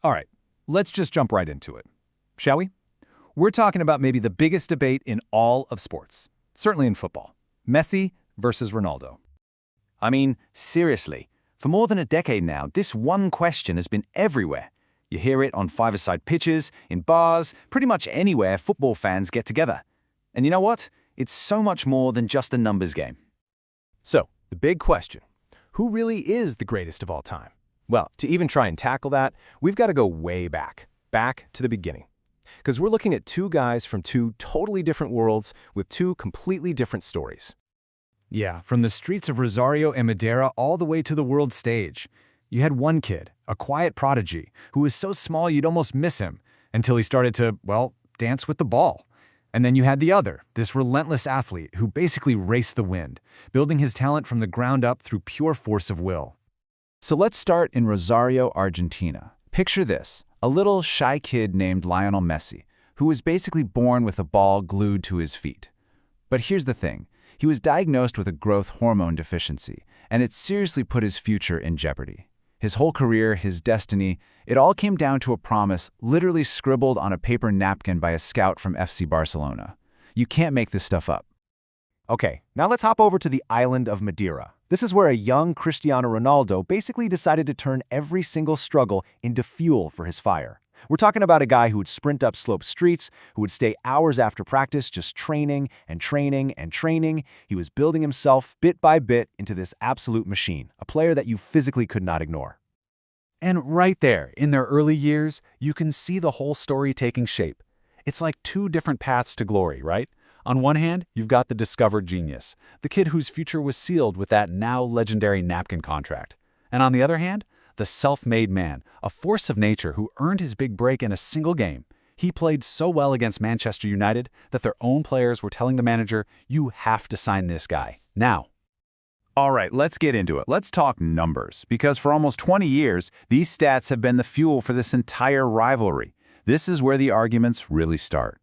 All right, let's just jump right into it, shall we? We're talking about maybe the biggest debate in all of sports, certainly in football. Messi versus Ronaldo. I mean, seriously, for more than a decade now, this one question has been everywhere. You hear it on five-a-side pitches, in bars, pretty much anywhere football fans get together. And you know what? It's so much more than just a numbers game. So, the big question, who really is the greatest of all time? Well, to even try and tackle that, we've got to go way back to the beginning. Because we're looking at two guys from two totally different worlds with two completely different stories. Yeah, from the streets of Rosario and Madera all the way to the world stage. You had one kid, a quiet prodigy, who was so small you'd almost miss him, until he started to, well, dance with the ball. And then you had the other, this relentless athlete who basically raced the wind, building his talent from the ground up through pure force of will. So let's start in Rosario, Argentina. Picture this, a little shy kid named Lionel Messi, who was basically born with a ball glued to his feet. But here's the thing, he was diagnosed with a growth hormone deficiency, and it seriously put his future in jeopardy. His whole career, his destiny, it all came down to a promise literally scribbled on a paper napkin by a scout from FC Barcelona. You can't make this stuff up. Okay, now let's hop over to the island of Madeira. This is where a young Cristiano Ronaldo basically decided to turn every single struggle into fuel for his fire. We're talking about a guy who would sprint up sloped streets, who would stay hours after practice just training and training and training. He was building himself bit by bit into this absolute machine, a player that you physically could not ignore. And right there, in their early years, you can see the whole story taking shape. It's like two different paths to glory, right? On one hand, you've got the discovered genius, the kid whose future was sealed with that now legendary napkin contract. And on the other hand, the self-made man, a force of nature who earned his big break in a single game. He played so well against Manchester United that their own players were telling the manager, "You have to sign this guy, now." All right, let's get into it. Let's talk numbers, because for almost 20 years, these stats have been the fuel for this entire rivalry. This is where the arguments really start.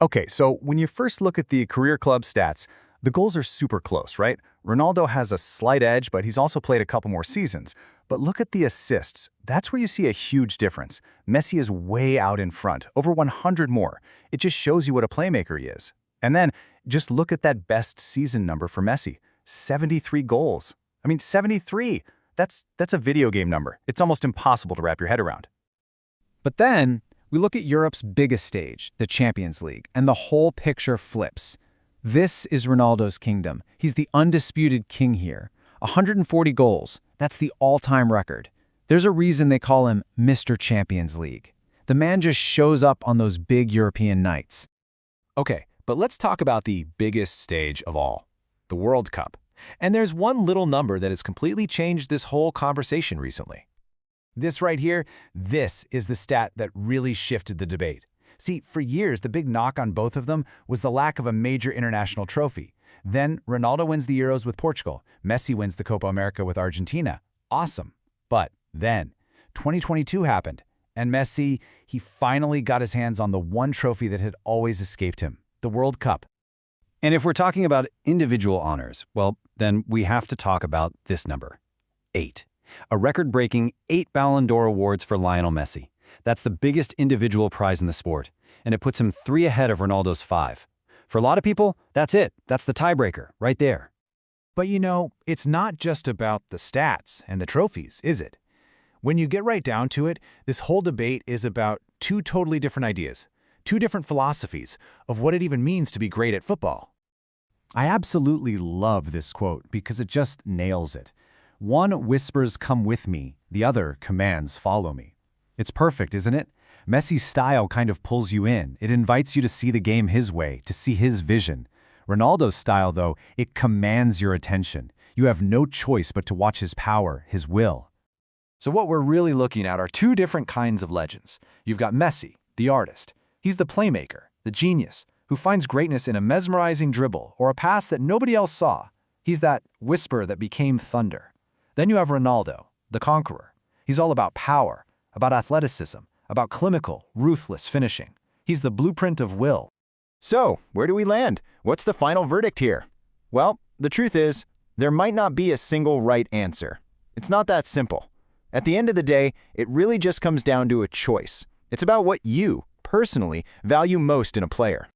Okay, so when you first look at the career club stats, the goals are super close, right? Ronaldo has a slight edge, but he's also played a couple more seasons. But look at the assists. That's where you see a huge difference. Messi is way out in front, over 100 more. It just shows you what a playmaker he is. And then just look at that best season number for Messi, 73 goals. I mean, 73. That's a video game number. It's almost impossible to wrap your head around. But then, we look at Europe's biggest stage, the Champions League, and the whole picture flips. This is Ronaldo's kingdom. He's the undisputed king here. 140 goals. That's the all-time record. There's a reason they call him Mr. Champions League. The man just shows up on those big European nights. Okay, but let's talk about the biggest stage of all, the World Cup. And there's one little number that has completely changed this whole conversation recently. This right here, this is the stat that really shifted the debate. See, for years, the big knock on both of them was the lack of a major international trophy. Then Ronaldo wins the Euros with Portugal. Messi wins the Copa America with Argentina. Awesome. But then 2022 happened, and Messi, he finally got his hands on the one trophy that had always escaped him, the World Cup. And if we're talking about individual honors, well, then we have to talk about this number, 8. A record-breaking 8 Ballon d'Or awards for Lionel Messi. That's the biggest individual prize in the sport, and it puts him 3 ahead of Ronaldo's 5. For a lot of people, that's it. That's the tiebreaker, right there. But you know, it's not just about the stats and the trophies, is it? When you get right down to it, this whole debate is about two totally different ideas, two different philosophies of what it even means to be great at football. I absolutely love this quote because it just nails it. One whispers, "Come with me," the other commands, "Follow me." It's perfect, isn't it? Messi's style kind of pulls you in. It invites you to see the game his way, to see his vision. Ronaldo's style, though, it commands your attention. You have no choice but to watch his power, his will. So what we're really looking at are two different kinds of legends. You've got Messi, the artist. He's the playmaker, the genius, who finds greatness in a mesmerizing dribble or a pass that nobody else saw. He's that whisper that became thunder. Then you have Ronaldo, the conqueror. He's all about power, about athleticism, about clinical, ruthless finishing. He's the blueprint of will. So, where do we land? What's the final verdict here? Well, the truth is, there might not be a single right answer. It's not that simple. At the end of the day, it really just comes down to a choice. It's about what you, personally, value most in a player.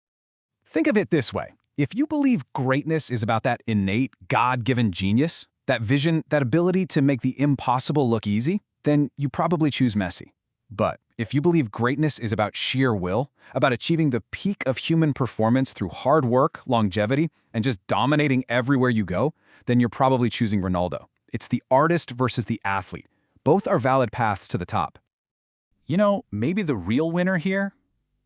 Think of it this way. If you believe greatness is about that innate, God-given genius, that vision, that ability to make the impossible look easy, then you probably choose Messi. But if you believe greatness is about sheer will, about achieving the peak of human performance through hard work, longevity, and just dominating everywhere you go, then you're probably choosing Ronaldo. It's the artist versus the athlete. Both are valid paths to the top. You know, maybe the real winner here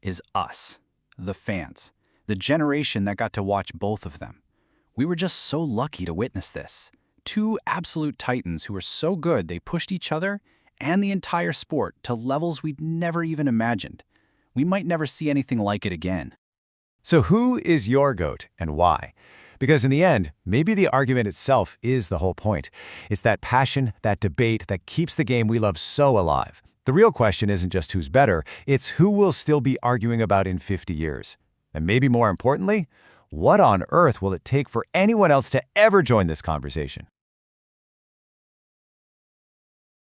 is us, the fans, the generation that got to watch both of them. We were just so lucky to witness this. Two absolute titans who were so good they pushed each other and the entire sport to levels we'd never even imagined. We might never see anything like it again. So who is your GOAT and why? Because in the end, maybe the argument itself is the whole point. It's that passion, that debate that keeps the game we love so alive. The real question isn't just who's better, it's who we'll still be arguing about in 50 years. And maybe more importantly, what on earth will it take for anyone else to ever join this conversation?